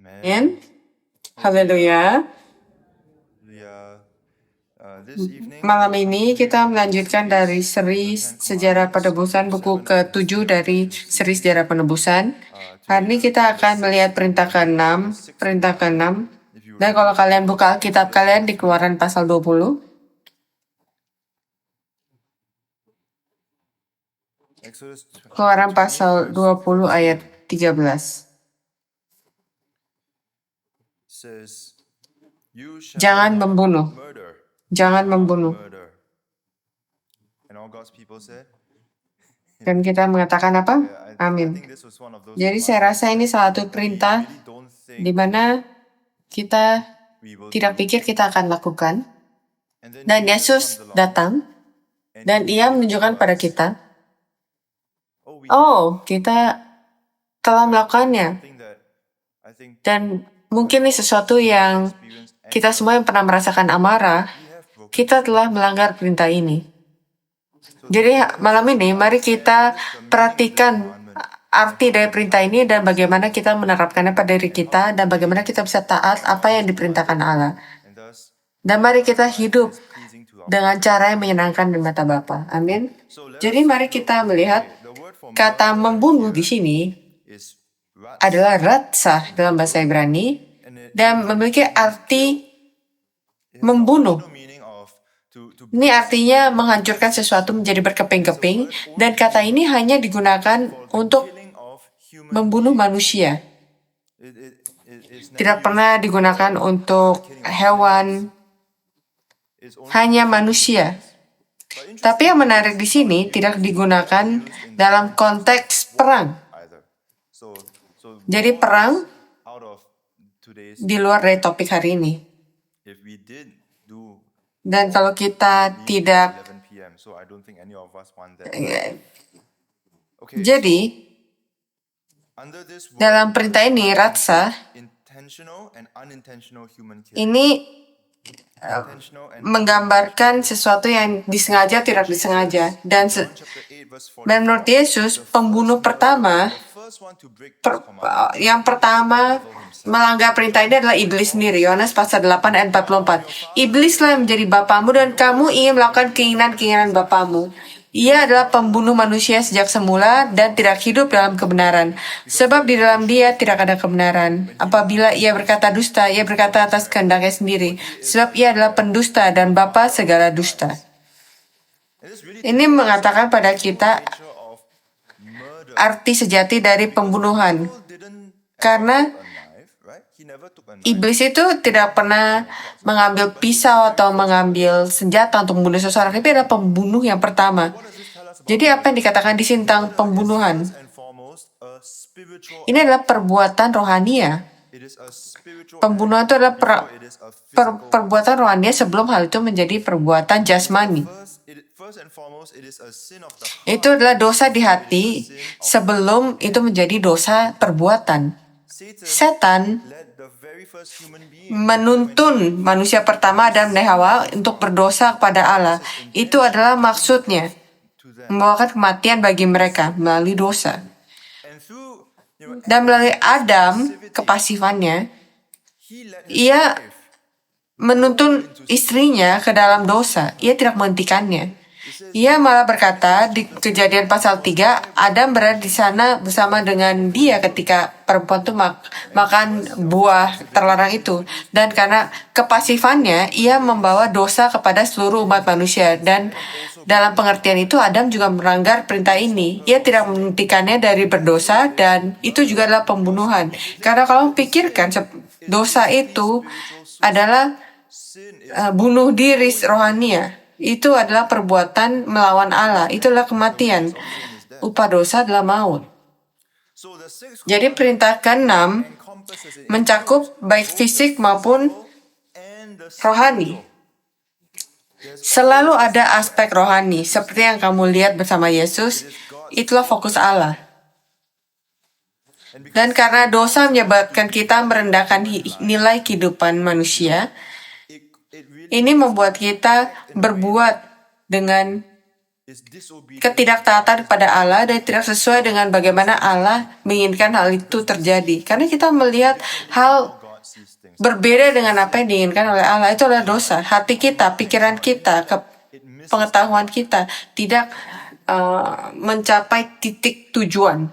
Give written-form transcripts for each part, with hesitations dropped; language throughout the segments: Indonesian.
Amin. Haleluya. Malam ini kita melanjutkan dari seri Sejarah Penebusan, buku ke-7 dari seri Sejarah Penebusan. Hari ini kita akan melihat perintah ke-6. Dan kalau kalian buka Alkitab kalian di Keluaran pasal 20. Keluaran pasal 20 ayat 13. Jangan membunuh. Jangan membunuh. Dan kita mengatakan apa? Amin. Jadi saya rasa ini salah satu perintah di mana kita tidak pikir kita akan lakukan. Dan Yesus datang dan ia menunjukkan pada kita, oh, kita telah melakukannya. Dan mungkin ini sesuatu yang kita semua yang pernah merasakan amarah, kita telah melanggar perintah ini. Jadi malam ini mari kita perhatikan arti dari perintah ini dan bagaimana kita menerapkannya pada diri kita dan bagaimana kita bisa taat apa yang diperintahkan Allah. Dan mari kita hidup dengan cara yang menyenangkan di mata Bapa. Amin. Jadi mari kita melihat kata membunuh di sini adalah ratsah dalam bahasa Ibrani dan memiliki arti membunuh. Ini artinya menghancurkan sesuatu menjadi berkeping-keping, dan kata ini hanya digunakan untuk membunuh manusia. Tidak pernah digunakan untuk hewan, hanya manusia. Tapi yang menarik di sini tidak digunakan dalam konteks perang. Jadi perang di luar dari topik hari ini. Dan kalau kita tidak, jadi dalam perintah ini ratsa ini menggambarkan sesuatu yang disengaja tidak disengaja. Dan menurut Yesus, pembunuh pertama yang pertama melanggar perintah ini adalah iblis sendiri. Yohanes pasal 8 ayat 44. Iblislah yang menjadi bapamu dan kamu ingin melakukan keinginan-keinginan bapamu. Ia adalah pembunuh manusia sejak semula dan tidak hidup dalam kebenaran. Sebab di dalam dia tidak ada kebenaran. Apabila ia berkata dusta, ia berkata atas kehendaknya sendiri. Sebab ia adalah pendusta dan bapa segala dusta. Ini mengatakan pada kita arti sejati dari pembunuhan. Karena iblis itu tidak pernah mengambil pisau atau mengambil senjata untuk membunuh seseorang. Tapi adalah pembunuh yang pertama. Jadi apa yang dikatakan di sini tentang pembunuhan? Ini adalah perbuatan rohania. Pembunuhan itu adalah perbuatan rohania sebelum hal itu menjadi perbuatan jasmani. Itu adalah dosa di hati sebelum itu menjadi dosa perbuatan. Setan menuntun manusia pertama Adam dan Hawa untuk berdosa kepada Allah. Itu adalah maksudnya, membawakan kematian bagi mereka melalui dosa. Dan melalui Adam, kepasifannya, ia menuntun istrinya ke dalam dosa. Ia tidak menghentikannya. Ia malah berkata di Kejadian pasal 3, Adam berada di sana bersama dengan dia ketika perempuan itu makan buah terlarang itu. Dan karena kepasifannya, ia membawa dosa kepada seluruh umat manusia. Dan dalam pengertian itu, Adam juga melanggar perintah ini. Ia tidak menghentikannya dari berdosa dan itu juga adalah pembunuhan. Karena kalau pikirkan, dosa itu adalah bunuh diri rohania. Itu adalah perbuatan melawan Allah. Itulah kematian. Upah dosa adalah maut. Jadi perintah ke-6 mencakup baik fisik maupun rohani. Selalu ada aspek rohani. Seperti yang kamu lihat bersama Yesus, itulah fokus Allah. Dan karena dosa menyebabkan kita merendahkan nilai kehidupan manusia, ini membuat kita berbuat dengan ketidaktaatan kepada Allah dan tidak sesuai dengan bagaimana Allah menginginkan hal itu terjadi. Karena kita melihat hal berbeda dengan apa yang diinginkan oleh Allah, itu adalah dosa. Hati kita, pikiran kita, pengetahuan kita tidak mencapai titik tujuan.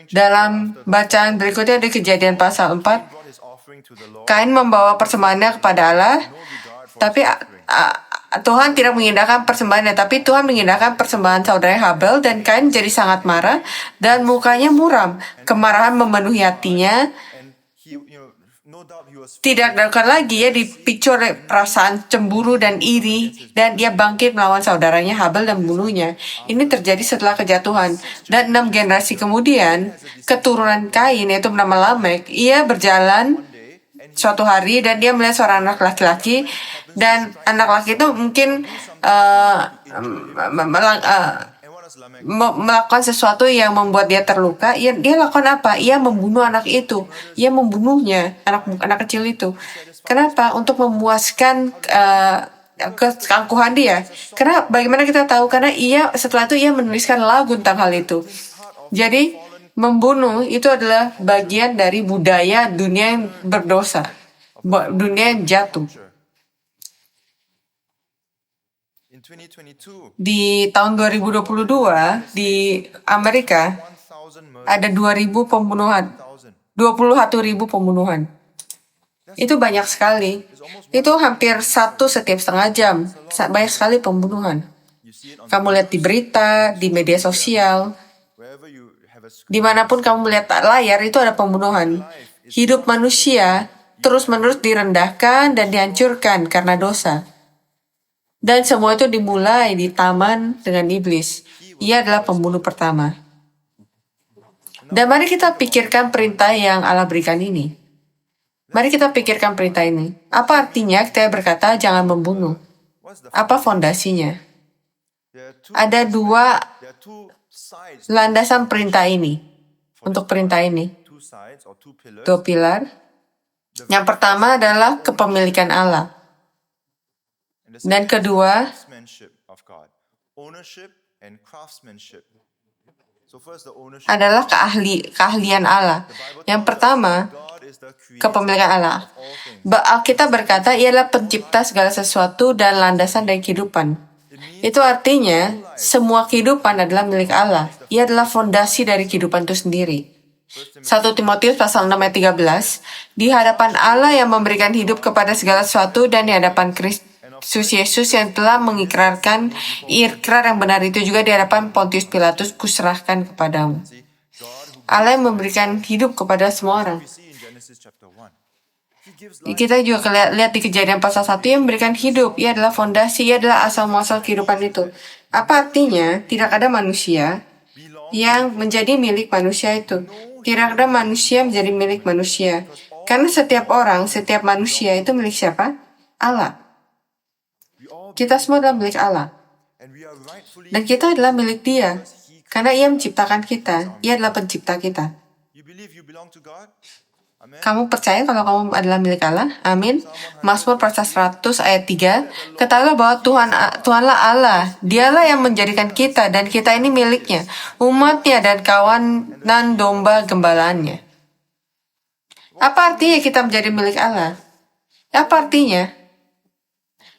Dalam bacaan berikutnya di Kejadian pasal 4, Kain membawa persembahannya kepada Allah, tapi Tuhan tidak mengindahkan persembahannya, tapi Tuhan mengindahkan persembahan saudaranya Habel, dan Kain jadi sangat marah dan mukanya muram. Kemarahan memenuhi hatinya. Tidak dapat lagi dipicu oleh perasaan cemburu dan iri, dan dia bangkit melawan saudaranya Habel dan membunuhnya. Ini terjadi setelah kejatuhan. Dan 6 generasi kemudian, keturunan Kain, yaitu bernama Lamek, ia berjalan suatu hari dan dia melihat seorang anak laki-laki, dan anak laki itu mungkin melakukan sesuatu yang membuat dia terluka. Dia lakukan apa? Ia membunuh anak itu. Ia membunuhnya, anak kecil itu. Kenapa? Untuk memuaskan keangkuhan dia. Karena bagaimana kita tahu? Karena setelah itu ia menuliskan lagu tentang hal itu. Jadi membunuh itu adalah bagian dari budaya dunia yang berdosa, dunia yang jatuh. Di tahun 2022 di Amerika ada 2.000 pembunuhan, 21.000 pembunuhan. Itu banyak sekali. Itu hampir 1 setiap setengah jam. Banyak sekali pembunuhan. Kamu lihat di berita, di media sosial, dimanapun kamu melihat layar, itu ada pembunuhan. Hidup manusia terus-menerus direndahkan dan dihancurkan karena dosa. Dan semua itu dimulai di taman dengan iblis. Ia adalah pembunuh pertama. Dan mari kita pikirkan perintah yang Allah berikan ini. Mari kita pikirkan perintah ini. Apa artinya kita berkata jangan membunuh? Apa fondasinya? Ada 2 landasan perintah ini. Untuk perintah ini, 2 pilar. Yang pertama adalah kepemilikan Allah. Dan kedua adalah keahlian Allah. Yang pertama, kepemilikan Allah. Kita berkata ia adalah pencipta segala sesuatu dan landasan dari kehidupan. Itu artinya semua kehidupan adalah milik Allah. Ia adalah fondasi dari kehidupan itu sendiri. 1 Timotius pasal 6 ayat 13, di hadapan Allah yang memberikan hidup kepada segala sesuatu dan di hadapan Kristus Yesus yang telah mengikrarkan ikrar yang benar itu juga di hadapan Pontius Pilatus kuserahkan kepadamu. Allah yang memberikan hidup kepada semua orang. Kita juga lihat di Kejadian pasal 1 yang memberikan hidup. Ia adalah fondasi, ia adalah asal-muasal kehidupan itu. Apa artinya? Tidak ada manusia yang menjadi milik manusia itu. Tidak ada manusia menjadi milik manusia. Karena setiap orang, setiap manusia itu milik siapa? Allah. Kita semua adalah milik Allah. Dan kita adalah milik Dia. Karena Ia menciptakan kita. Ia adalah pencipta kita. Kamu percaya kalau kamu adalah milik Allah? Amin. Mazmur pasal 100 ayat 3. Ketahuilah bahwa Tuhanlah Allah. Dialah yang menjadikan kita dan kita ini miliknya. Umatnya dan kawanan domba gembalaannya. Apa artinya kita menjadi milik Allah? Apa artinya?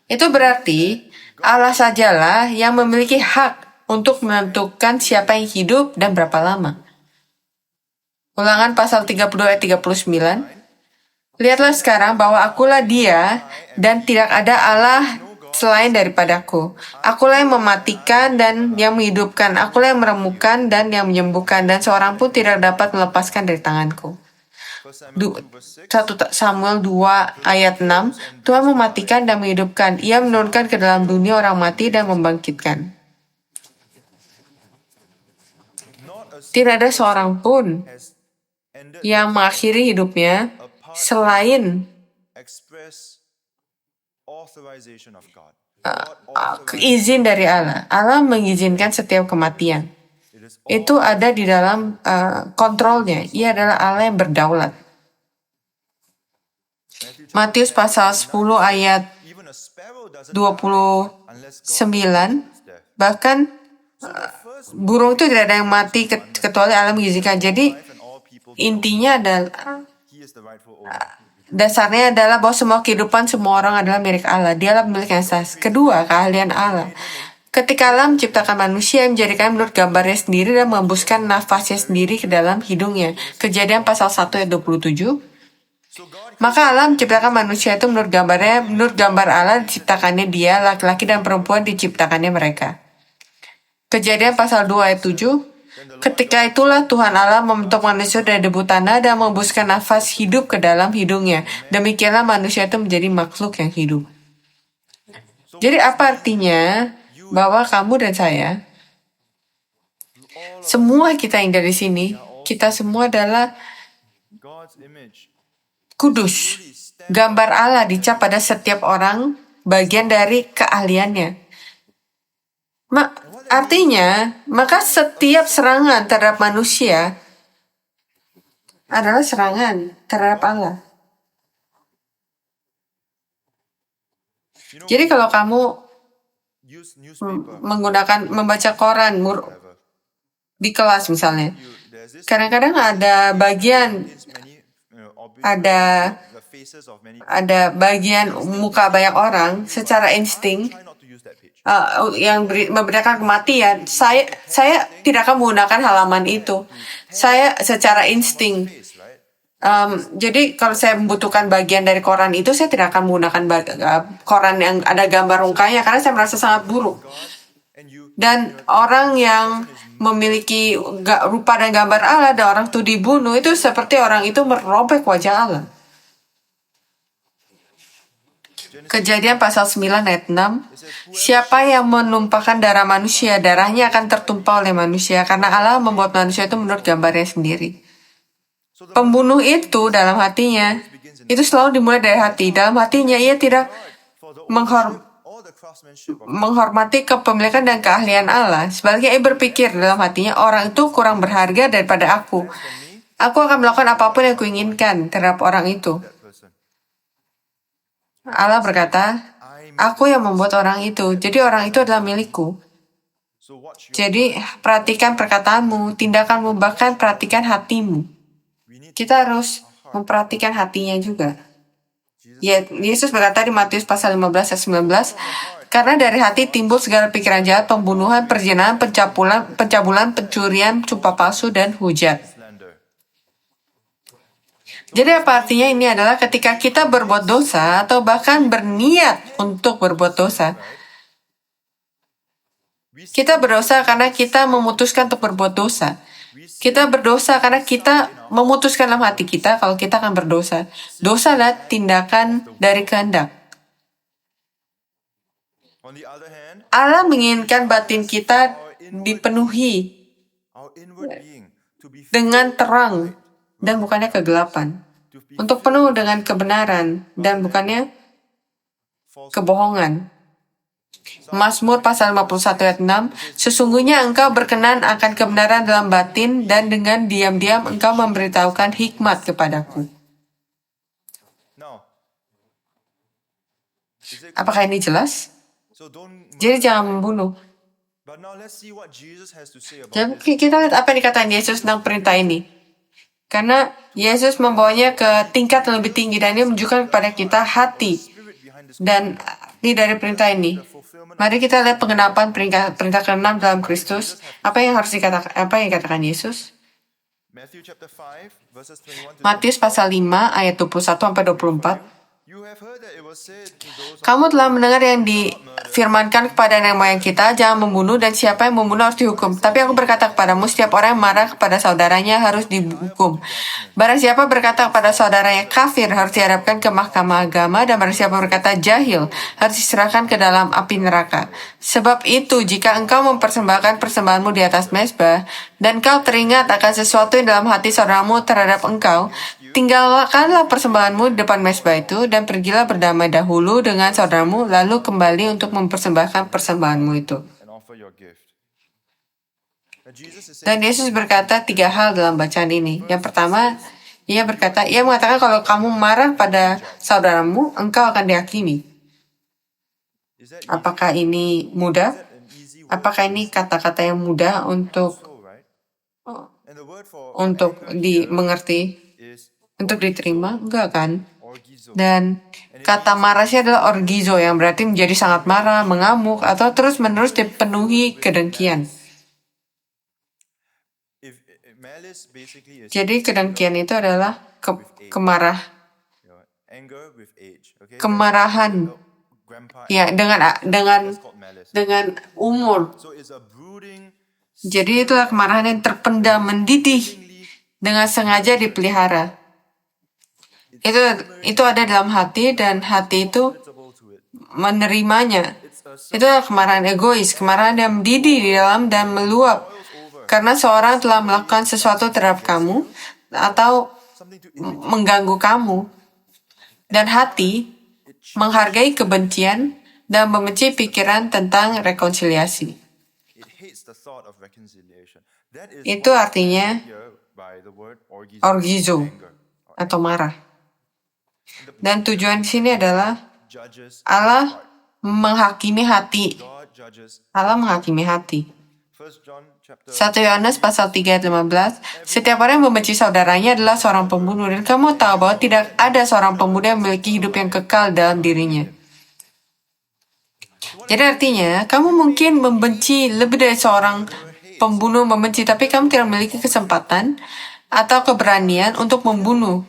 Itu berarti Allah sajalah yang memiliki hak untuk menentukan siapa yang hidup dan berapa lama. Ulangan pasal 32 ayat 39. Lihatlah sekarang bahwa akulah Dia dan tidak ada Allah selain daripadaku. Akulah yang mematikan dan yang menghidupkan. Akulah yang meremukkan dan yang menyembuhkan. Dan seorang pun tidak dapat melepaskan dari tanganku. 1 Samuel 2 ayat 6. Tuhan mematikan dan menghidupkan. Ia menurunkan ke dalam dunia orang mati dan membangkitkan. Tidak ada seorang pun yang mengakhiri hidupnya selain izin dari Allah. Allah mengizinkan setiap kematian. Itu ada di dalam kontrolnya. Ia adalah Allah yang berdaulat. Matius pasal 10 ayat 20 9, bahkan burung itu tidak ada yang mati kecuali Allah mengizinkan. Jadi intinya adalah dasarnya adalah bahwa semua kehidupan semua orang adalah milik Allah. Dialah pemilik yang sah. Kedua, keahlian Allah. Ketika Allah menciptakan manusia, menjadikan menurut gambarnya sendiri dan mengembuskan nafasnya sendiri ke dalam hidungnya. Kejadian pasal 1 ayat 27. Maka Allah menciptakan manusia itu menurut gambarnya, menurut gambar Allah diciptakannya dia, laki-laki dan perempuan diciptakannya mereka. Kejadian pasal 2 ayat 7. Ketika itulah Tuhan Allah membentuk manusia dari debu tanah dan mengembuskan nafas hidup ke dalam hidungnya. Demikianlah manusia itu menjadi makhluk yang hidup. Jadi apa artinya? Bahwa kamu dan saya, semua kita yang dari sini, kita semua adalah kudus. Gambar Allah dicap pada setiap orang, bagian dari keahliannya. Artinya, maka setiap serangan terhadap manusia adalah serangan terhadap Allah. Jadi kalau kamu membaca koran di kelas misalnya, kadang-kadang ada bagian muka banyak orang secara insting yang memberitakan kematian. Saya tidak akan menggunakan halaman itu. Saya secara insting. Jadi kalau saya membutuhkan bagian dari koran itu, saya tidak akan menggunakan koran yang ada gambar mukanya karena saya merasa sangat buruk. Dan orang yang memiliki rupa dan gambar Allah dan orang itu dibunuh, itu seperti orang itu merobek wajah Allah. Kejadian pasal 9 ayat 6. Siapa yang menumpahkan darah manusia, darahnya akan tertumpah oleh manusia karena Allah membuat manusia itu menurut gambarnya sendiri. Pembunuh itu dalam hatinya, itu selalu dimulai dari hati. Dalam hatinya ia tidak menghormati kepemilikan dan keahlian Allah. Sebaliknya ia berpikir dalam hatinya, orang itu kurang berharga daripada aku. Aku akan melakukan apapun yang kuinginkan terhadap orang itu. Allah berkata, aku yang membuat orang itu. Jadi orang itu adalah milikku. Jadi perhatikan perkataanmu, tindakanmu, bahkan perhatikan hatimu. Kita harus memperhatikan hatinya juga. Yesus berkata di Matius pasal 15 ayat 19, karena dari hati timbul segala pikiran jahat, pembunuhan, perzinahan, pencabulan, pencurian, sumpah palsu, dan hujat. Jadi apa artinya ini adalah ketika kita berbuat dosa atau bahkan berniat untuk berbuat dosa. Kita berdosa karena kita memutuskan untuk berbuat dosa. Kita berdosa karena kita memutuskan dalam hati kita kalau kita akan berdosa. Dosa adalah tindakan dari kehendak. Allah menginginkan batin kita dipenuhi dengan terang dan bukannya kegelapan. Untuk penuh dengan kebenaran dan bukannya kebohongan. Mazmur pasal 51 ayat 6, sesungguhnya engkau berkenan akan kebenaran dalam batin dan dengan diam-diam engkau memberitahukan hikmat kepadaku. Apakah ini jelas? Jadi jangan membunuh. Jadi kita lihat apa yang dikatakan Yesus tentang perintah ini. Karena Yesus membawanya ke tingkat yang lebih tinggi dan ini menunjukkan kepada kita hati dan ini dari perintah ini. Mari kita lihat penggenapan perintah ke-6 dalam Kristus. Apa yang dikatakan Yesus? Matius pasal 5 ayat 21-24. Kamu telah mendengar yang difirmankan kepada nenek moyang kita, jangan membunuh dan siapa yang membunuh harus dihukum. Tapi aku berkata kepadamu, setiap orang yang marah kepada saudaranya harus dihukum. Barang siapa berkata kepada saudaranya kafir harus dihadapkan ke mahkamah agama dan barang siapa berkata jahil harus diserahkan ke dalam api neraka. Sebab itu jika engkau mempersembahkan persembahanmu di atas mezbah dan kau teringat akan sesuatu yang dalam hati saudaramu terhadap engkau, tinggalkanlah persembahanmu di depan mezbah itu dan pergilah berdamai dahulu dengan saudaramu lalu kembali untuk mempersembahkan persembahanmu itu. Dan Yesus berkata 3 hal dalam bacaan ini. Yang pertama, ia mengatakan kalau kamu marah pada saudaramu, engkau akan dihakimi. Apakah ini mudah? Apakah ini kata-kata yang mudah untuk dimengerti, untuk diterima? Enggak kan? Dan kata marah sih adalah orgizo yang berarti menjadi sangat marah, mengamuk, atau terus-menerus dipenuhi kedengkian. Jadi kedengkian itu adalah kemarahan ya dengan umur. Jadi itulah kemarahan yang terpendam, mendidih, dengan sengaja dipelihara. Itu ada dalam hati dan hati itu menerimanya. Itu adalah kemarahan egois, kemarahan yang mendidih di dalam dan meluap karena seorang telah melakukan sesuatu terhadap kamu atau mengganggu kamu. Dan hati menghargai kebencian dan membenci pikiran tentang rekonsiliasi. Itu artinya orgizo atau marah. Dan tujuan di sini adalah Allah menghakimi hati. Allah menghakimi hati. 1 Yohanes pasal 3 ayat 15, setiap orang yang membenci saudaranya adalah seorang pembunuh, dan kamu tahu bahwa tidak ada seorang pembunuh yang memiliki hidup yang kekal dalam dirinya. Jadi artinya, kamu mungkin membenci lebih dari seorang pembunuh membenci, tapi kamu tidak memiliki kesempatan atau keberanian untuk membunuh.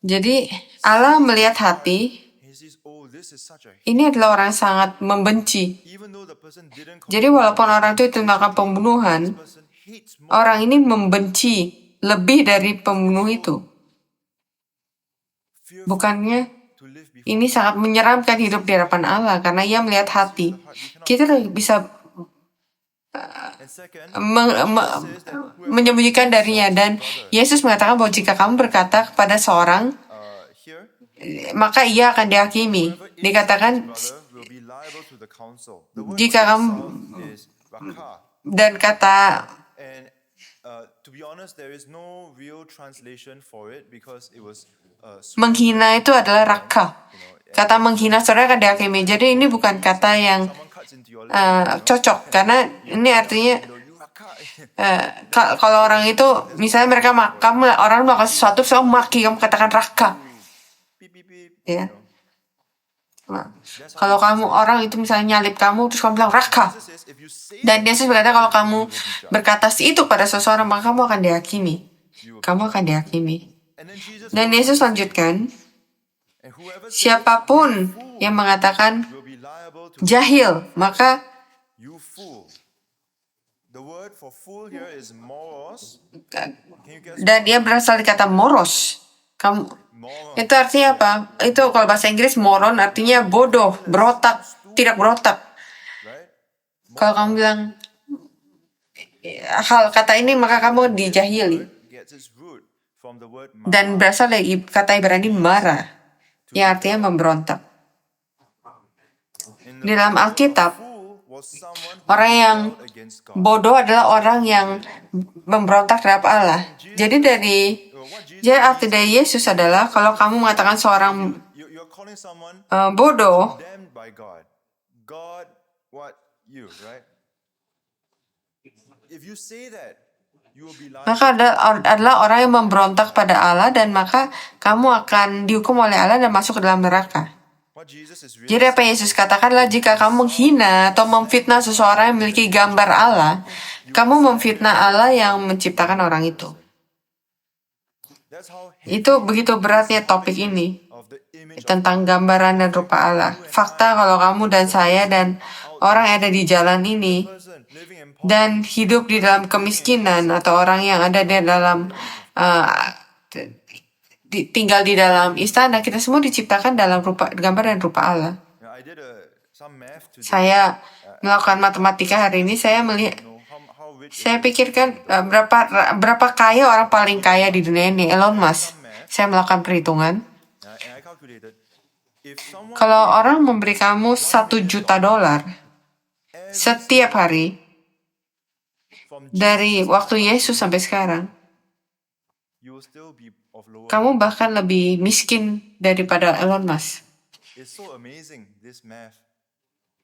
Jadi Allah melihat hati, ini adalah orang yang sangat membenci. Jadi walaupun orang itu melakukan pembunuhan, orang ini membenci lebih dari pembunuh itu. Bukannya ini sangat menyeramkan hidup di hadapan Allah karena ia melihat hati. Kita bisa menyembunyikan darinya, dan Yesus mengatakan bahwa jika kamu berkata kepada seorang, maka ia akan dihakimi. Dikatakan jika kamu dan kata menghina itu adalah raka. Kata menghina saudara akan dihakimi. Jadi ini bukan kata yang cocok karena ini artinya kalau orang itu misalnya orang melakukan sesuatu so maki, kamu katakan raka. Ya. Nah, kalau orang itu misalnya nyalip kamu terus kamu bilang raka. Dan Yesus berkata kalau kamu berkata itu pada seseorang maka kamu akan dihakimi. Kamu akan dihakimi. Dan Yesus lanjutkan, siapapun yang mengatakan jahil, maka dan dia berasal dari kata moros. Itu artinya apa? Itu kalau bahasa Inggris moron artinya bodoh, berotak, tidak berotak. Kalau kamu bilang hal kata ini maka kamu dijahili. Dan berasal dari kata Ibrani marah, yang artinya memberontak. Di dalam Alkitab, orang yang bodoh adalah orang yang memberontak terhadap Allah. Jadi arti dari Yesus adalah kalau kamu mengatakan seorang bodoh, maka adalah orang yang memberontak pada Allah, dan maka kamu akan dihukum oleh Allah dan masuk ke dalam neraka. Jadi apa yang Yesus katakanlah jika kamu menghina atau memfitnah seseorang yang memiliki gambar Allah, kamu memfitnah Allah yang menciptakan orang itu. Itu begitu beratnya topik ini tentang gambaran dan rupa Allah. Fakta kalau kamu dan saya dan orang yang ada di jalan ini dan hidup di dalam kemiskinan, atau orang yang ada di dalam tinggal di dalam istana, kita semua diciptakan dalam gambar dan rupa Allah. Saya melakukan matematika hari ini, saya pikirkan berapa kaya orang paling kaya di dunia ini, Elon Musk. Saya melakukan perhitungan. Kalau orang memberi kamu $1 juta setiap hari dari waktu Yesus sampai sekarang, kamu bahkan lebih miskin daripada Elon Musk.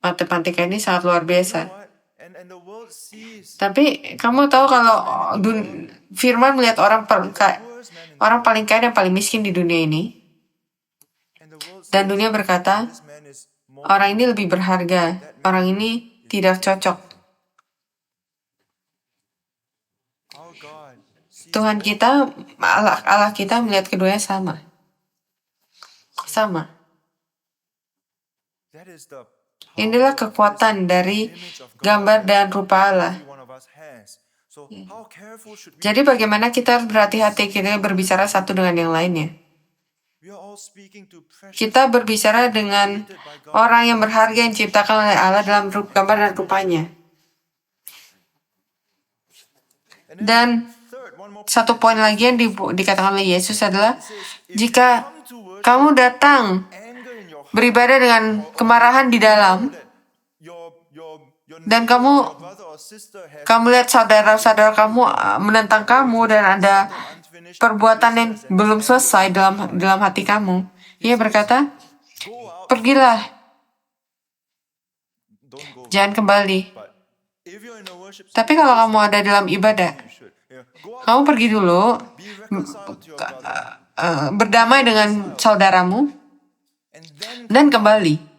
Matematika ini sangat luar biasa. Tapi kamu tahu kalau Firman melihat orang paling kaya dan paling miskin di dunia ini, dan dunia berkata, orang ini lebih berharga, orang ini tidak cocok. Tuhan kita, Allah kita melihat keduanya sama. Sama. Inilah kekuatan dari gambar dan rupa Allah. Jadi bagaimana kita harus berhati-hati kita berbicara satu dengan yang lainnya. Kita berbicara dengan orang yang berharga yang diciptakan oleh Allah dalam gambar dan rupanya. Dan satu poin lagi yang dikatakan oleh Yesus adalah, jika kamu datang beribadah dengan kemarahan di dalam, dan kamu lihat saudara-saudara kamu menentang kamu dan ada perbuatan yang belum selesai dalam hati kamu, Ia berkata, pergilah, jangan kembali. Tapi kalau kamu ada dalam ibadah, kamu pergi dulu, berdamai dengan saudaramu, dan kembali.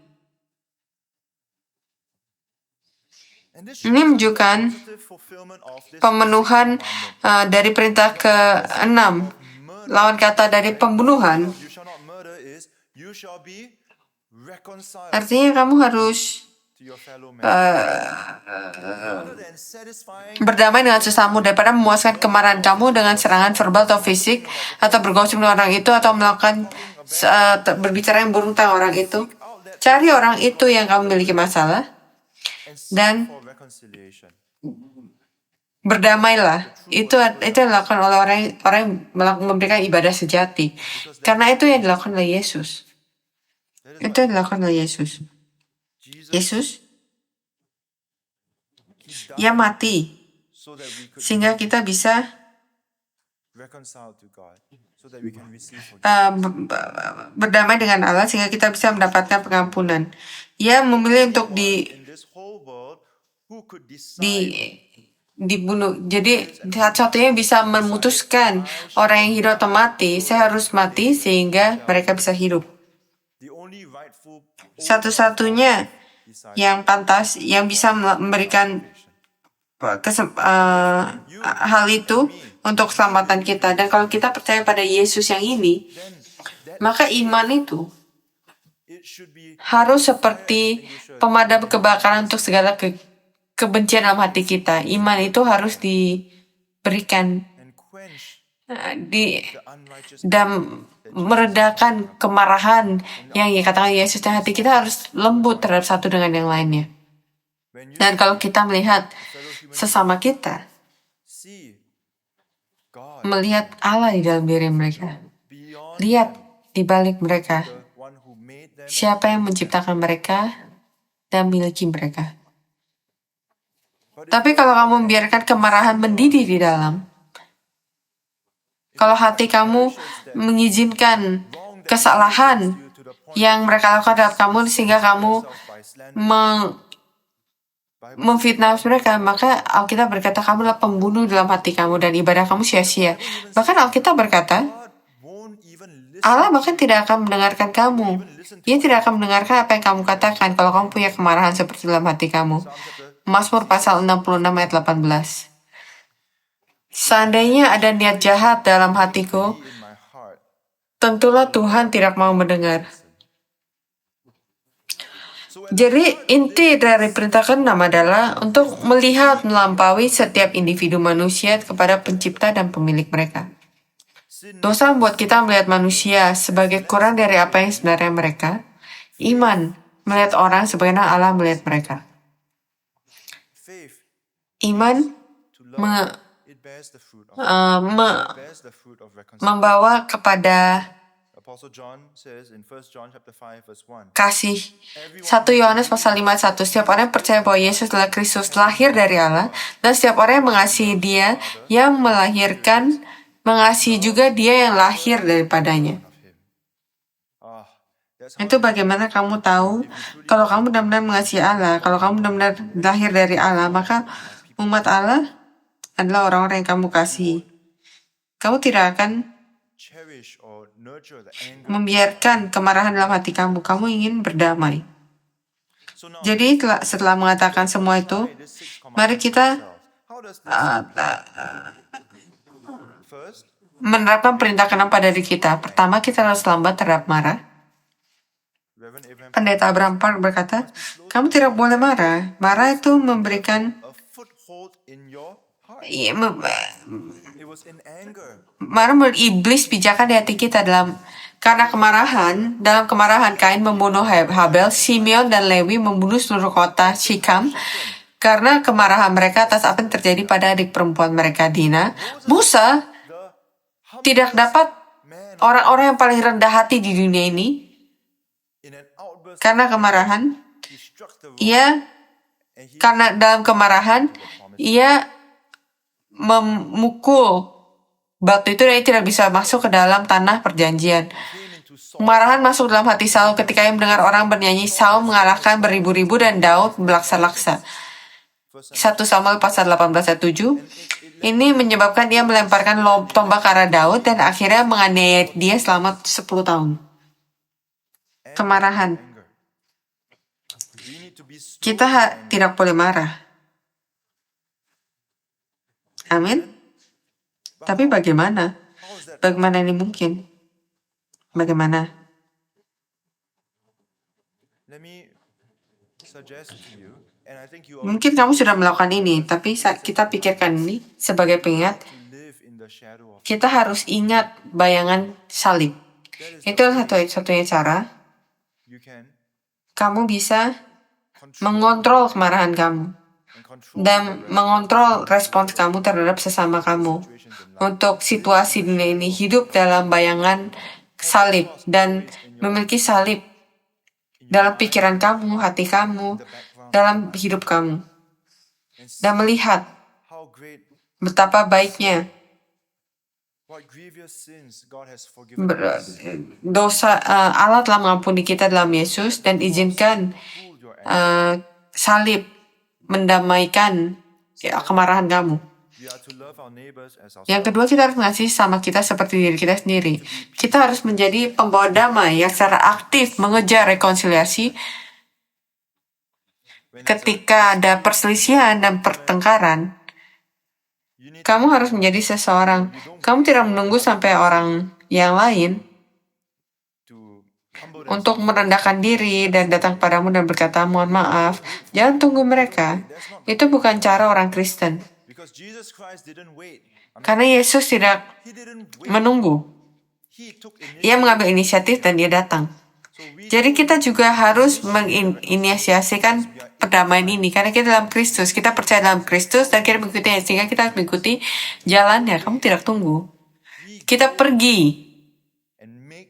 Ini menunjukkan pemenuhan dari perintah ke-6. Lawan kata dari pembunuhan. Artinya kamu harus berdamai dengan sesamamu daripada memuaskan kemarahan kamu dengan serangan verbal atau fisik, atau bergosip dengan orang itu, atau melakukan berbicara yang buruk tentang orang itu. Cari orang itu yang kamu miliki masalah dan berdamailah. Itu yang dilakukan oleh orang yang memberikan ibadah sejati. Karena itu yang dilakukan oleh Yesus. Itu yang dilakukan oleh Yesus. Yesus, Ia mati sehingga kita bisa berdamai dengan Allah, sehingga kita bisa mendapatkan pengampunan. Ia memilih untuk dibunuh. Jadi satu-satunya bisa memutuskan orang yang hidup atau mati, saya harus mati sehingga mereka bisa hidup. Satu-satunya yang pantas, yang bisa memberikan hal itu untuk keselamatan kita. Dan kalau kita percaya pada Yesus yang ini, maka iman itu harus seperti pemadam kebakaran untuk segala kebencian dalam hati kita. Iman itu harus diberikan dan meredakan kemarahan yang dikatakan Yesus, dan hati kita harus lembut terhadap satu dengan yang lainnya. Dan kalau kita melihat sesama kita, melihat Allah di dalam diri mereka, lihat di balik mereka siapa yang menciptakan mereka dan miliki mereka. Tapi kalau kamu membiarkan kemarahan mendidih di dalam, kalau hati kamu mengizinkan kesalahan yang mereka lakukan terhadap kamu sehingga kamu memfitnah mereka, maka Alkitab berkata kamu adalah pembunuh dalam hati kamu dan ibadah kamu sia-sia. Bahkan Alkitab berkata, Allah bahkan tidak akan mendengarkan kamu. Ia tidak akan mendengarkan apa yang kamu katakan kalau kamu punya kemarahan seperti dalam hati kamu. Mazmur pasal 66 ayat 18. Seandainya ada niat jahat dalam hatiku, tentulah Tuhan tidak mau mendengar. Jadi inti dari perintah ke-6 adalah untuk melihat melampaui setiap individu manusia kepada pencipta dan pemilik mereka. Dosa membuat kita melihat manusia sebagai kurang dari apa yang sebenarnya mereka. Iman melihat orang sebagaimana Allah melihat mereka. Iman membawa kepada kasih. 1 Yohanes pasal 5:1. Setiap orang yang percaya bahwa Yesus adalah Kristus lahir dari Allah, dan setiap orang yang mengasihi Dia yang melahirkan mengasihi juga dia yang lahir daripadanya. Itu bagaimana kamu tahu kalau kamu benar-benar mengasihi Allah, kalau kamu benar-benar lahir dari Allah, maka umat Allah adalah orang-orang yang kamu kasihi. Kamu tidak akan membiarkan kemarahan dalam hati kamu. Kamu ingin berdamai. Jadi setelah mengatakan semua itu, mari kita menerapkan perintah ke-6 pada diri kita. Pertama, kita harus lambat terhadap marah. Pendeta Abraham Park berkata, kamu tidak boleh marah. Marah itu memberikan marah menurut iblis pijakan di hati kita karena dalam kemarahan Kain membunuh Habel, Simeon dan Lewi membunuh seluruh kota Shikam karena kemarahan mereka atas apa yang terjadi pada adik perempuan mereka Dina. Musa tidak dapat orang-orang yang paling rendah hati di dunia ini karena kemarahan. Karena dalam kemarahan ia memukul batu itu dan ia tidak bisa masuk ke dalam tanah perjanjian. Kemarahan masuk dalam hati Saul ketika ia mendengar orang bernyanyi, Saul mengalahkan beribu-ribu dan Daud berlaksa-laksa. 1 Samuel pasal 18 ayat 7. Ini menyebabkan dia melemparkan tombak ke arah Daud dan akhirnya menganiaya dia selama 10 tahun. Kemarahan. Kita tidak boleh marah. Amin. Tapi bagaimana? Bagaimana ini mungkin? Bagaimana? Mungkin kamu sudah melakukan ini, tapi kita pikirkan ini sebagai pengingat. Kita harus ingat bayangan salib. Itu satu-satunya cara kamu bisa mengontrol kemarahan kamu dan mengontrol respons kamu terhadap sesama kamu. Untuk situasi dunia ini, hidup dalam bayangan salib dan memiliki salib dalam pikiran kamu, hati kamu, dalam hidup kamu. Dan melihat betapa baiknya Allah telah mengampuni kita dalam Yesus dan izinkan salib mendamaikan kemarahan kamu. Yang kedua, kita harus mengasihi sama kita seperti diri kita sendiri. Kita harus menjadi pembawa damai yang secara aktif mengejar rekonsiliasi ketika ada perselisihan dan pertengkaran. Kamu harus menjadi seseorang. Kamu tidak menunggu sampai orang yang lain untuk merendahkan diri dan datang padamu dan berkata, mohon maaf. Jangan tunggu mereka. Itu bukan cara orang Kristen. Karena Yesus tidak menunggu. Ia mengambil inisiatif dan dia datang. Jadi kita juga harus menginisiasikan perdamaian ini. Karena kita dalam Kristus. Kita percaya dalam Kristus dan kita mengikutinya. Sehingga kita harus mengikuti jalannya. Kamu tidak tunggu. Kita pergi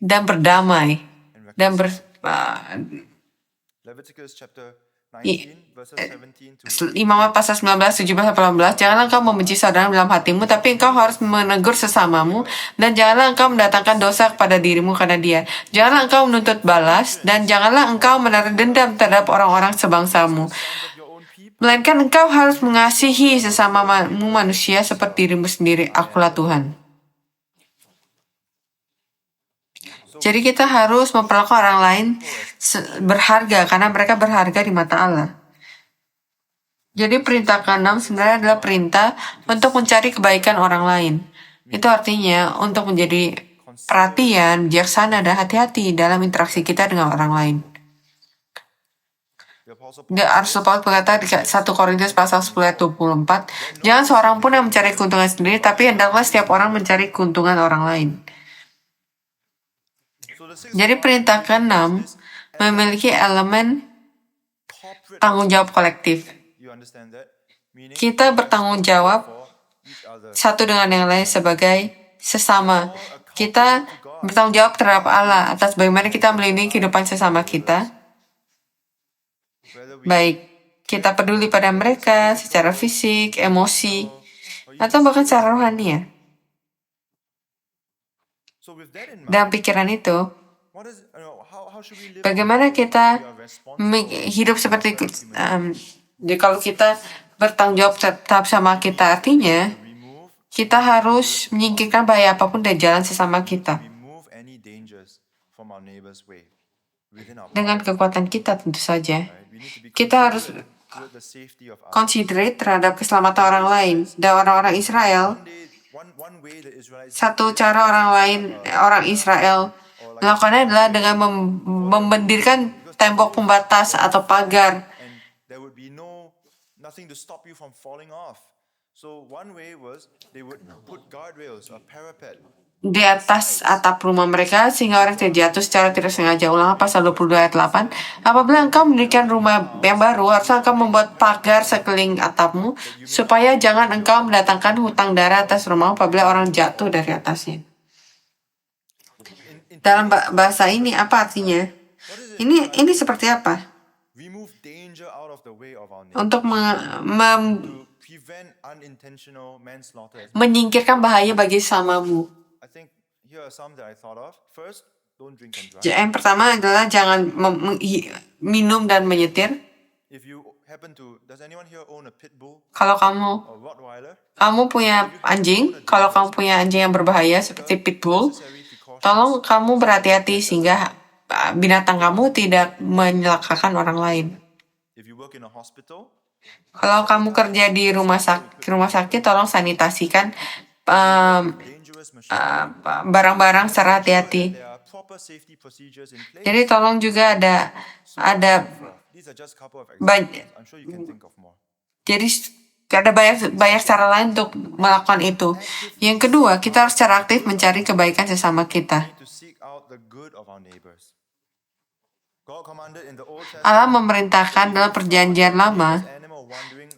dan berdamai. Dan Imamat pasal 19, 17, 18. Janganlah engkau membenci saudara dalam hatimu, tapi engkau harus menegur sesamamu, dan janganlah engkau mendatangkan dosa kepada dirimu karena dia. Janganlah engkau menuntut balas, dan janganlah engkau menaruh dendam terhadap orang-orang sebangsamu. Melainkan engkau harus mengasihi sesamamu manusia seperti dirimu sendiri. Akulah Tuhan. Jadi kita harus memperlakukan orang lain berharga karena mereka berharga di mata Allah. Jadi perintah ke-6 sebenarnya adalah perintah untuk mencari kebaikan orang lain. Itu artinya untuk menjadi perhatian, bijaksana, dan hati-hati dalam interaksi kita dengan orang lain. Rasul Paulus berkata di 1 Korintus pasal 10 ayat 24, jangan seorang pun yang mencari keuntungan sendiri, tapi hendaklah setiap orang mencari keuntungan orang lain. Jadi perintah ke-6 memiliki elemen tanggung jawab kolektif. Kita bertanggung jawab satu dengan yang lain sebagai sesama. Kita bertanggung jawab terhadap Allah atas bagaimana kita melindungi kehidupan sesama kita. Baik kita peduli pada mereka secara fisik, emosi, atau bahkan secara rohani ya. Dalam pikiran itu, bagaimana kita hidup seperti kalau kita bertanggung jawab tetap sama kita, artinya kita harus menyingkirkan bahaya apapun dari jalan sesama kita. Dengan kekuatan kita tentu saja. Kita harus considerate terhadap keselamatan orang lain. Dan orang-orang Israel, satu cara orang Israel melakukannya adalah dengan membentangkan tembok pembatas atau pagar. Di atas atap rumah mereka sehingga orang tidak jatuh secara tidak sengaja. Ulangan pasal 22 ayat 8. Apabila engkau mendirikan rumah yang baru, harusnya engkau membuat pagar sekeliling atapmu supaya jangan engkau mendatangkan hutang darah atas rumah apabila orang jatuh dari atasnya. Dalam bahasa ini apa artinya? Ini seperti apa? Untuk menyingkirkan bahaya bagi sesamamu. Yang pertama adalah jangan minum dan menyetir. Kalau kamu punya anjing, kalau kamu punya anjing yang berbahaya seperti pitbull, tolong kamu berhati-hati sehingga binatang kamu tidak menyelakakan orang lain. Kalau kamu kerja di rumah sakit, tolong sanitasikan barang-barang secara hati-hati. Jadi tolong juga ada banyak cara lain untuk melakukan itu. Yang kedua, kita harus secara aktif mencari kebaikan sesama kita. Allah memerintahkan dalam perjanjian lama,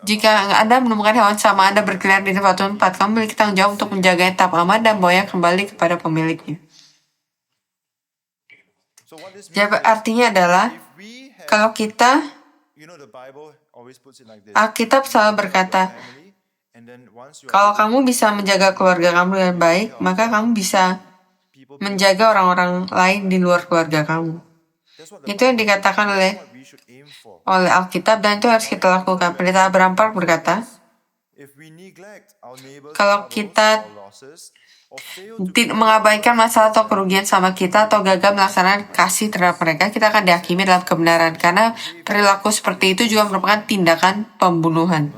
jika Anda menemukan hewan sama Anda berkeliaran di tempat, kamu memiliki tanggung jawab untuk menjaganya tetap aman dan bawanya kembali kepada pemiliknya. Jadi artinya adalah, kalau kita, Alkitab selalu berkata, kalau kamu bisa menjaga keluarga kamu dengan baik, maka kamu bisa menjaga orang-orang lain di luar keluarga kamu. Itu yang dikatakan oleh Alkitab dan itu harus kita lakukan. Pendeta Abraham Park berkata, kalau kita mengabaikan masalah atau kerugian sama kita atau gagal melaksanakan kasih terhadap mereka, kita akan dihakimi dalam kebenaran karena perilaku seperti itu juga merupakan tindakan pembunuhan.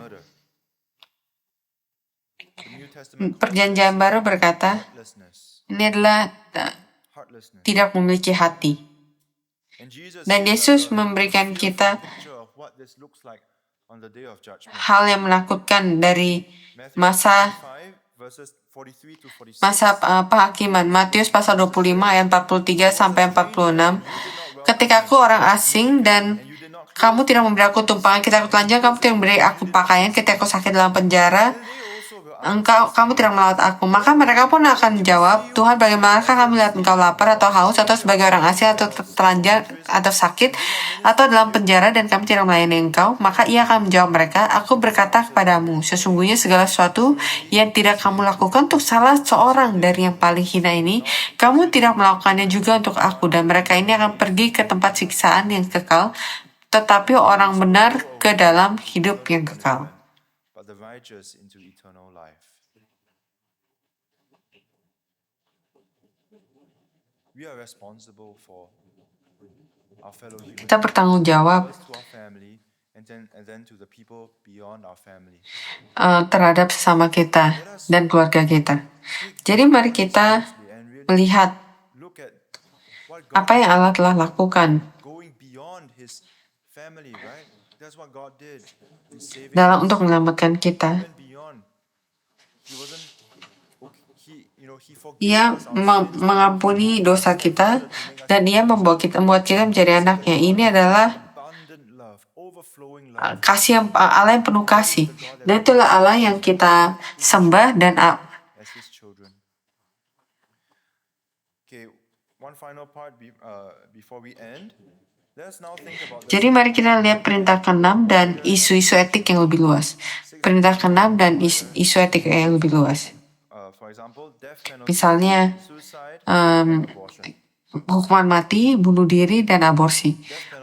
Perjanjian baru berkata, ini adalah tidak memiliki hati. Dan Yesus memberikan kita hal yang menakutkan dari masa penghakiman. Matius pasal 25 ayat 43 sampai 46. Ketika aku orang asing dan kamu tidak memberi aku tumpangan, ketika aku telanjang kamu tidak memberi aku pakaian, ketika aku sakit dalam penjara kamu tidak melawat aku. Maka mereka pun akan menjawab, Tuhan, bagaimanakah kami lihat engkau lapar atau haus atau sebagai orang asing atau telanjang atau sakit atau dalam penjara dan kami tidak melayani engkau? Maka ia akan menjawab mereka, aku berkata kepadamu, sesungguhnya segala sesuatu yang tidak kamu lakukan untuk salah seorang dari yang paling hina ini, kamu tidak melakukannya juga untuk aku. Dan mereka ini akan pergi ke tempat siksaan yang kekal, tetapi orang benar ke dalam hidup yang kekal. Kita bertanggung jawab terhadap sesama kita dan keluarga kita. Jadi mari kita melihat apa yang Allah telah lakukan dalam untuk menyelamatkan kita. Ia mengampuni dosa kita dan Ia membuat kita menjadi anaknya. Ini adalah kasih Allah yang penuh kasih. Dan itulah Allah yang kita sembah dan jadi mari kita lihat perintah ke-6 dan isu-isu etik yang lebih luas. Perintah ke-6 dan isu etik yang lebih luas. Misalnya, hukuman mati, bunuh diri, dan aborsi.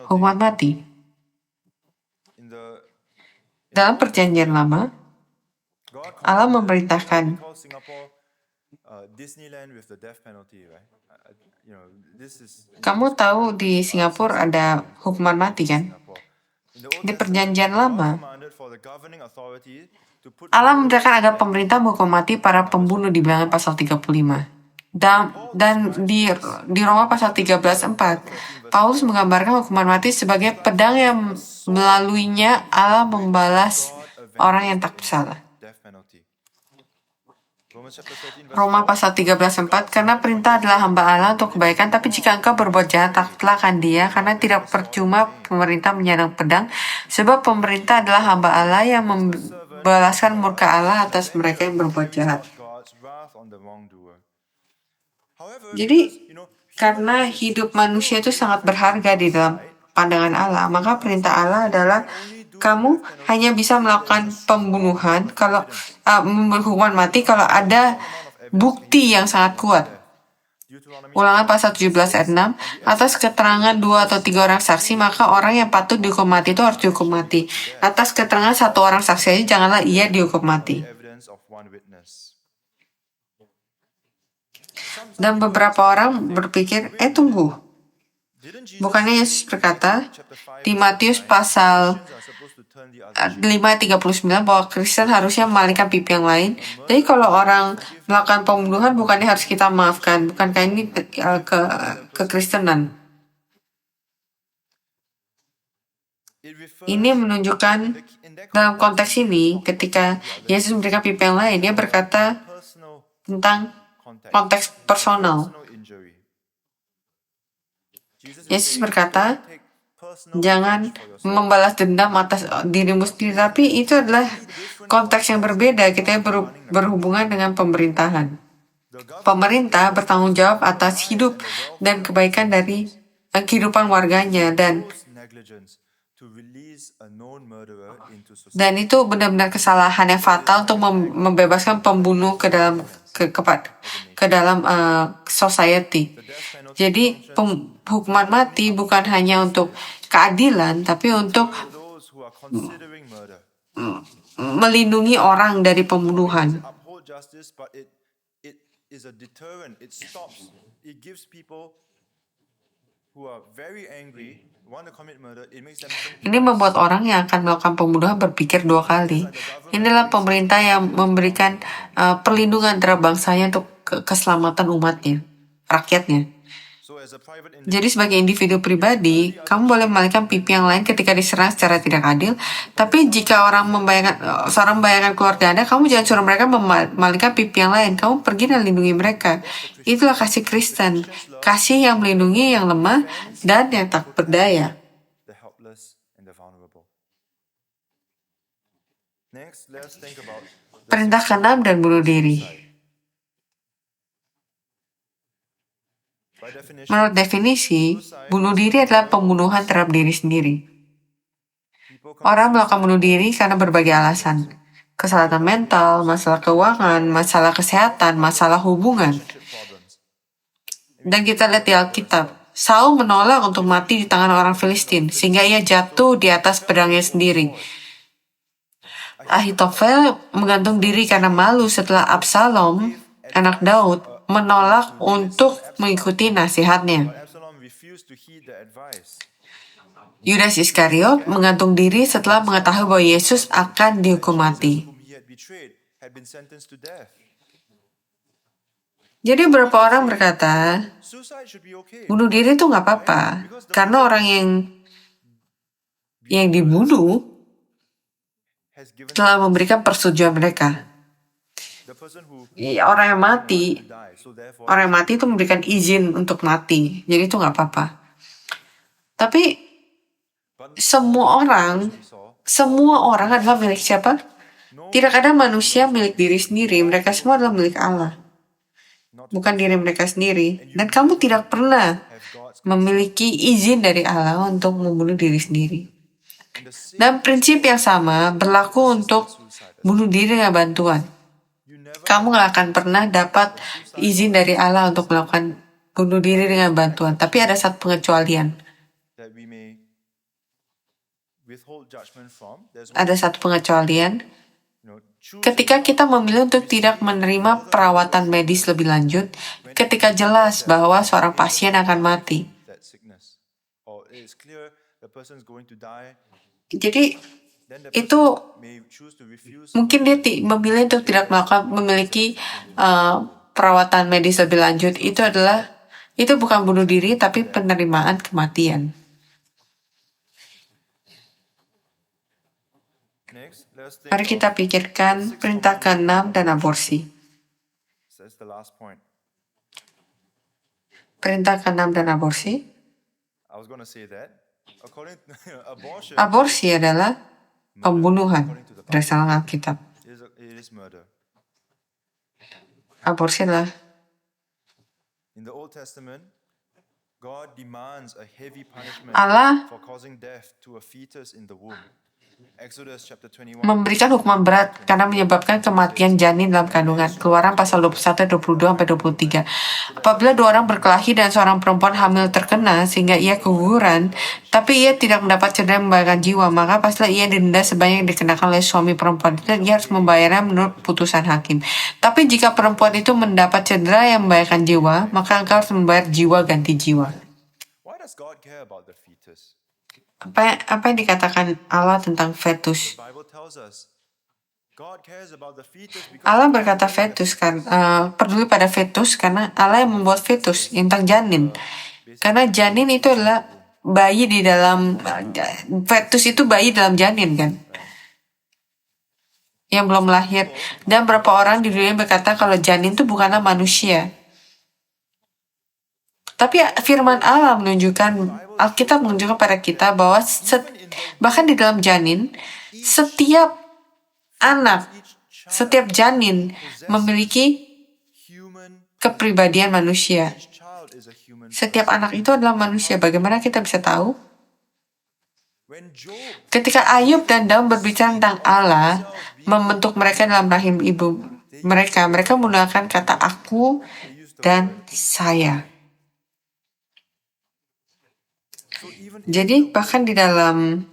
Hukuman mati. Dalam perjanjian lama, Allah memerintahkan kamu tahu di Singapura ada hukuman mati kan? Di perjanjian lama, Allah memerintahkan agar pemerintah menghukum mati para pembunuh di Bilangan pasal 35. Dan di Roma pasal 13:4, Paulus menggambarkan hukuman mati sebagai pedang yang melaluinya Allah membalas orang yang tak bersalah. Roma pasal 13:4, karena perintah adalah hamba Allah untuk kebaikan, tapi jika engkau berbuat jahat, takutlah akan dia, karena tidak percuma pemerintah menyandang pedang, sebab pemerintah adalah hamba Allah yang membalaskan murka Allah atas mereka yang berbuat jahat. Jadi, karena hidup manusia itu sangat berharga di dalam pandangan Allah, maka perintah Allah adalah kamu hanya bisa melakukan pembunuhan kalau hukuman mati kalau ada bukti yang sangat kuat. Ulangan pasal 17 ayat 6, atas keterangan 2 atau 3 orang saksi, maka orang yang patut dihukum mati itu harus dihukum mati. Atas keterangan 1 orang saksi aja, janganlah ia dihukum mati. Dan beberapa orang berpikir, tunggu. Bukannya Yesus berkata di Matius pasal 5:39 bahwa Kristen harusnya memalingkan pipi yang lain. Jadi kalau orang melakukan pembunuhan, bukannya harus kita maafkan? Bukankah ini kekristenan? Ini menunjukkan dalam konteks ini, ketika Yesus memberikan pipi yang lain, dia berkata tentang konteks personal. Yesus berkata, jangan membalas dendam atas dirimu sendiri, tapi itu adalah konteks yang berbeda. Kita berhubungan dengan pemerintahan. Pemerintah bertanggung jawab atas hidup dan kebaikan dari kehidupan warganya, dan itu benar-benar kesalahan yang fatal untuk membebaskan pembunuh ke dalam society. Jadi hukuman mati bukan hanya untuk keadilan, tapi untuk melindungi orang dari pembunuhan. Ini membuat orang yang akan melakukan pembunuhan berpikir 2 kali. Inilah pemerintah yang memberikan perlindungan terhadap bangsanya untuk keselamatan umatnya, rakyatnya. Jadi sebagai individu pribadi, kamu boleh memalingkan pipi yang lain ketika diserang secara tidak adil, tapi jika seorang membayangkan keluarga Anda, kamu jangan suruh mereka memalingkan pipi yang lain. Kamu pergi dan lindungi mereka. Itulah kasih Kristen, kasih yang melindungi yang lemah dan yang tak berdaya. Perintah ke-6 dan bunuh diri. Menurut definisi, bunuh diri adalah pembunuhan terhadap diri sendiri. Orang melakukan bunuh diri karena berbagai alasan. Kesalahan mental, masalah keuangan, masalah kesehatan, masalah hubungan. Dan kita lihat di Alkitab, Saul menolak untuk mati di tangan orang Filistin, sehingga ia jatuh di atas pedangnya sendiri. Ahitofel menggantung diri karena malu setelah Absalom, anak Daud, menolak untuk mengikuti nasihatnya. Yudas Iskariot menggantung diri setelah mengetahui bahwa Yesus akan dihukum mati. Jadi beberapa orang berkata, bunuh diri itu nggak apa-apa, karena orang yang dibunuh telah memberikan persetujuan mereka. Orang yang mati itu memberikan izin untuk mati, jadi itu nggak apa-apa. Tapi semua orang adalah milik siapa? Tidak ada manusia milik diri sendiri, mereka semua adalah milik Allah, bukan diri mereka sendiri. Dan kamu tidak pernah memiliki izin dari Allah untuk membunuh diri sendiri. Dan prinsip yang sama berlaku untuk bunuh diri dengan bantuan. Kamu gak akan pernah dapat izin dari Allah untuk melakukan bunuh diri dengan bantuan. Tapi ada satu pengecualian. Ada satu pengecualian. Ketika kita memilih untuk tidak menerima perawatan medis lebih lanjut, ketika jelas bahwa seorang pasien akan mati. Jadi itu mungkin dia memilih untuk tidak memiliki perawatan medis lebih lanjut. Itu bukan bunuh diri tapi penerimaan kematian. Mari kita pikirkan perintah ke-6 dan aborsi. Perintah ke-6 dan aborsi. Aborsi adalah pembunuhan berdasarkan Alkitab. Aborsi adalah Allah memberikan hukuman berat karena menyebabkan kematian janin dalam kandungan. Keluaran pasal 21, 22-23. Apabila 2 orang berkelahi dan seorang perempuan hamil terkena sehingga ia keguguran, tapi ia tidak mendapat cedera yang membahayakan jiwa, maka pastilah ia didenda sebanyak yang dikenakan oleh suami perempuan itu dan ia harus membayarnya menurut putusan hakim. Tapi jika perempuan itu mendapat cedera yang membahayakan jiwa, maka engkau harus membayar jiwa ganti jiwa. Apa yang dikatakan Allah tentang fetus? Allah berkata fetus kan peduli pada fetus karena Allah yang membuat fetus tentang janin. Karena janin itu adalah bayi di dalam fetus itu bayi dalam janin kan, yang belum lahir. Dan berapa orang di dunia berkata kalau janin itu bukanlah manusia. Tapi firman Allah menunjukkan, Alkitab menunjukkan pada kita bahwa bahkan di dalam janin, setiap anak, setiap janin memiliki kepribadian manusia. Setiap anak itu adalah manusia. Bagaimana kita bisa tahu? Ketika Ayub dan Daud berbicara tentang Allah membentuk mereka dalam rahim ibu mereka menggunakan kata aku dan saya. Jadi bahkan di dalam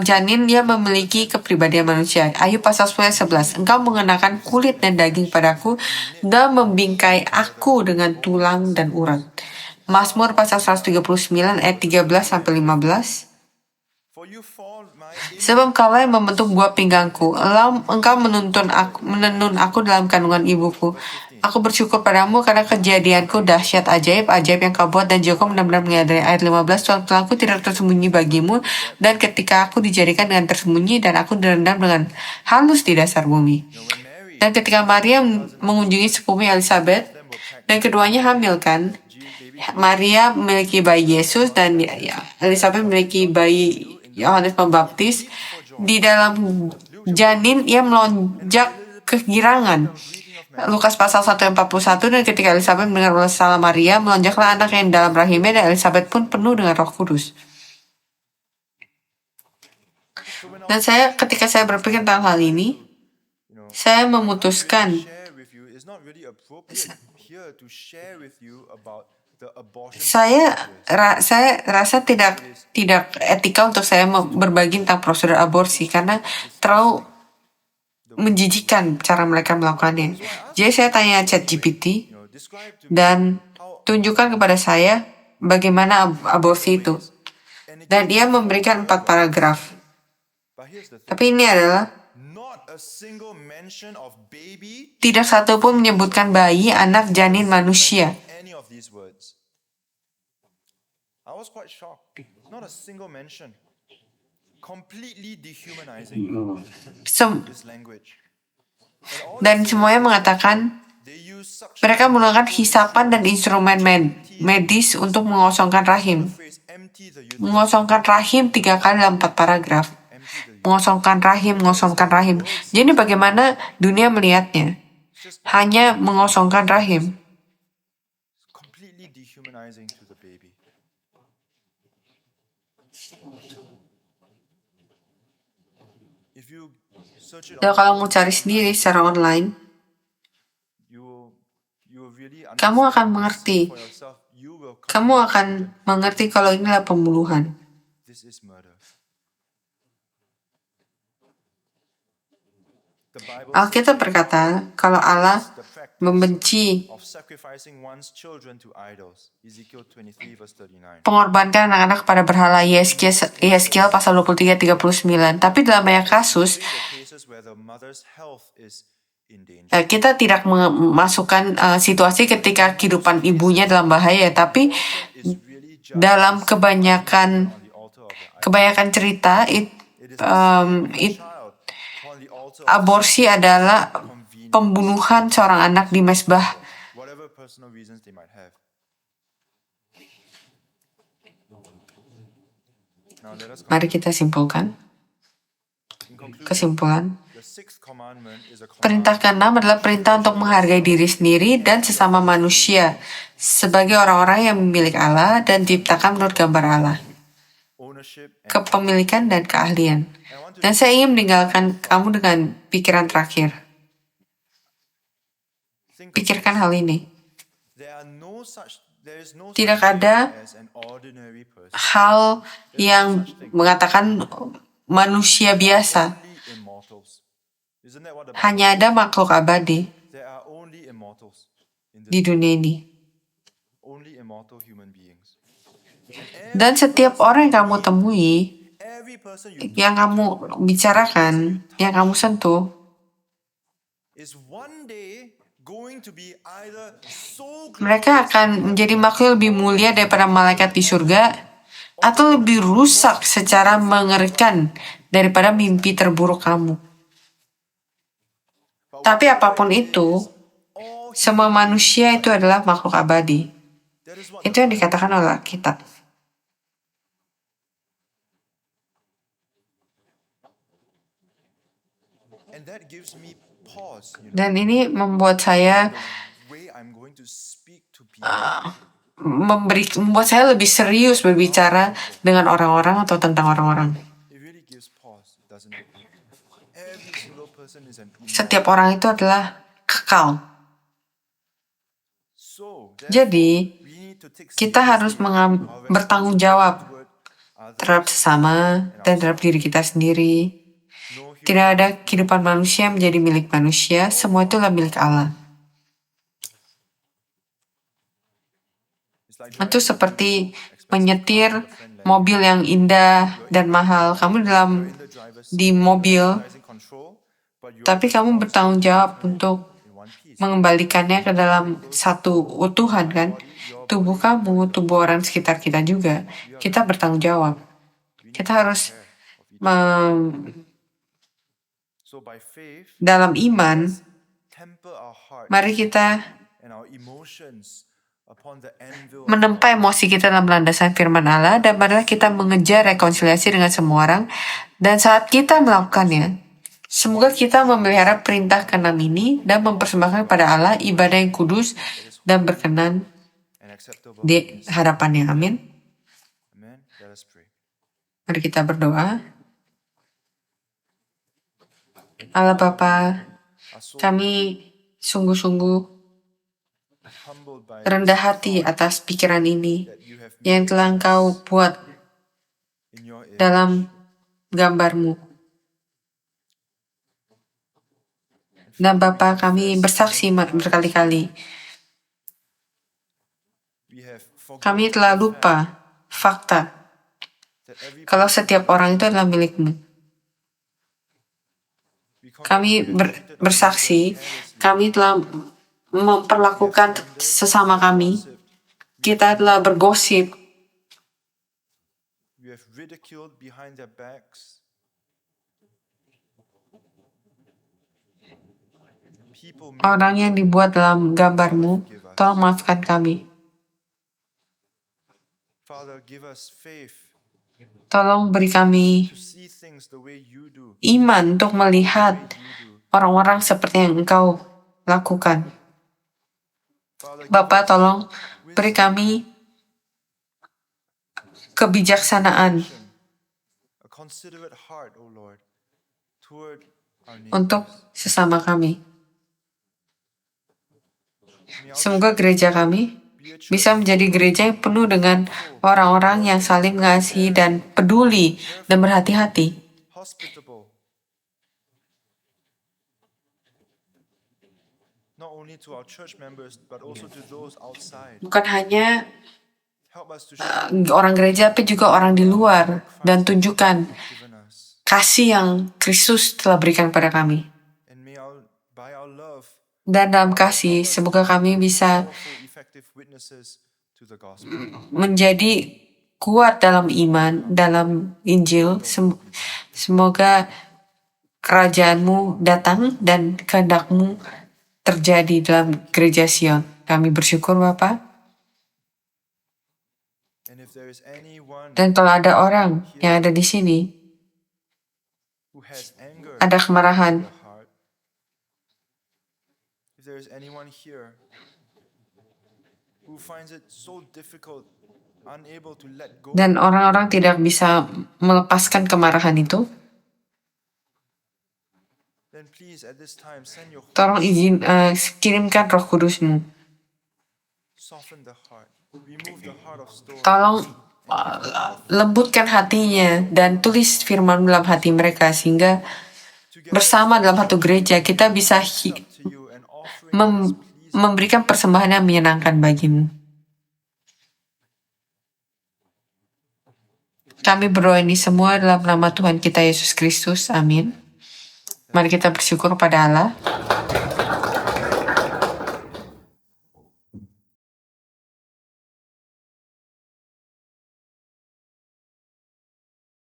janin dia memiliki kepribadian manusia. Ayub pasal 11. Engkau mengenakan kulit dan daging padaku dan membingkai aku dengan tulang dan urat. Mazmur pasal 139 ayat 13-15. Sebab Kaulah yang membentuk buah pinggangku, engkau menenun aku dalam kandungan ibuku. Aku bersyukur padamu karena kejadianku dahsyat ajaib yang kau buat, dan jiwaku benar-benar menyadari. Ayat 15, tulangku tidak tersembunyi bagimu, dan ketika aku dijadikan dengan tersembunyi dan aku direndam dengan halus di dasar bumi. Dan ketika Maria mengunjungi sepupu Elizabeth, dan keduanya hamil kan, Maria memiliki bayi Yesus dan Elizabeth memiliki bayi Yohanes Pembaptis. Di dalam janin ia melonjak kegirangan. Lukas pasal 1:41, dan ketika Elizabeth mendengar salam Maria, melonjaklah anak yang dalam rahimnya, dan Elizabeth pun penuh dengan Roh Kudus. Dan ketika saya berpikir tentang hal ini, saya memutuskan saya rasa tidak etika untuk saya berbagi tentang prosedur aborsi karena terlalu menjijikan cara mereka melakukannya. Jadi saya tanya ChatGPT dan tunjukkan kepada saya bagaimana aborsi itu. Dan dia memberikan 4 paragraf. Tapi ini adalah tidak satu pun menyebutkan bayi, anak, janin, manusia. I was quite shocked. Not a single mention. Completely dehumanizing this language. Dan semuanya mengatakan mereka menggunakan hisapan dan instrumen medis untuk mengosongkan rahim. Mengosongkan rahim 3 kali dalam 4 paragraf. Mengosongkan rahim. Jadi bagaimana dunia melihatnya? Hanya mengosongkan rahim. Completely dehumanizing to the baby. Dan kalau mau cari sendiri secara online, kamu akan mengerti. Kamu akan mengerti kalau inilah pembunuhan. Alkitab berkata kalau Allah membenci pengorbankan anak-anak pada berhala, Yeskiel pasal 23-39. Tapi dalam banyak kasus, kita tidak memasukkan situasi ketika kehidupan ibunya dalam bahaya, tapi dalam kebanyakan cerita, aborsi adalah pembunuhan seorang anak di mezbah. Mari kita simpulkan. Kesimpulan. Perintah ke-6 adalah perintah untuk menghargai diri sendiri dan sesama manusia sebagai orang-orang yang memiliki Allah dan diciptakan menurut gambar Allah. Kepemilikan dan keahlian. Dan saya ingin meninggalkan kamu dengan pikiran terakhir. Pikirkan hal ini. Tidak ada hal yang mengatakan manusia biasa. Hanya ada makhluk abadi di dunia ini. Dan setiap orang yang kamu temui, yang kamu bicarakan, yang kamu sentuh, mereka akan menjadi makhluk lebih mulia daripada malaikat di surga, atau lebih rusak secara mengerikan daripada mimpi terburuk kamu. Tapi apapun itu, semua manusia itu adalah makhluk abadi. Itu yang dikatakan oleh Alkitab. Dan ini membuat saya membuat saya lebih serius berbicara dengan orang-orang atau tentang orang-orang. Setiap orang itu adalah kekal. Jadi, kita harus bertanggung jawab terhadap sesama dan terhadap diri kita sendiri. Tidak ada kehidupan manusia yang menjadi milik manusia, semua itulah milik Allah. Itu seperti menyetir mobil yang indah dan mahal. Kamu di mobil, tapi kamu bertanggung jawab untuk mengembalikannya ke dalam satu utuhan, kan? Tubuh kamu, tubuh orang sekitar kita juga. Kita bertanggung jawab. Kita harus dalam iman, mari kita menempa emosi kita dalam landasan firman Allah, dan marilah kita mengejar rekonsiliasi dengan semua orang. Dan saat kita melakukannya, semoga kita memelihara perintah ke-6 ini dan mempersembahkan pada Allah ibadah yang kudus dan berkenan di hadapannya. Amin. Mari kita berdoa. Allah Bapa, kami sungguh-sungguh rendah hati atas pikiran ini yang telah Engkau buat dalam gambar-Mu. Dan Bapa, kami bersaksi berkali-kali. Kami telah lupa fakta kalau setiap orang itu adalah milik-Mu. Kami bersaksi, kami telah memperlakukan sesama kami. Kita telah bergosip. Orang yang dibuat dalam gambar-Mu, tolong maafkan kami. Tolong beri kami iman untuk melihat orang-orang seperti yang Engkau lakukan. Bapa, tolong beri kami kebijaksanaan untuk sesama kami. Semoga gereja kami bisa menjadi gereja yang penuh dengan orang-orang yang saling mengasihi dan peduli dan berhati-hati. Bukan hanya orang gereja, tapi juga orang di luar, dan tunjukkan kasih yang Kristus telah berikan pada kami. Dan dalam kasih, semoga kami bisa menjadi kuat dalam iman, dalam Injil. Semoga kerajaan-Mu datang dan kehendak-Mu terjadi dalam gereja Sion. Kami bersyukur, Bapa. Dan kalau ada orang yang ada di sini, ada kemarahan, dan orang-orang tidak bisa melepaskan kemarahan itu, tolong kirimkan Roh Kudus-Mu. Tolong lembutkan hatinya dan tulis firman dalam hati mereka, sehingga bersama dalam satu gereja kita bisa memberikan persembahan yang menyenangkan bagimu. Kami berdoa ini semua dalam nama Tuhan kita Yesus Kristus. Amin. Mari kita bersyukur pada Allah.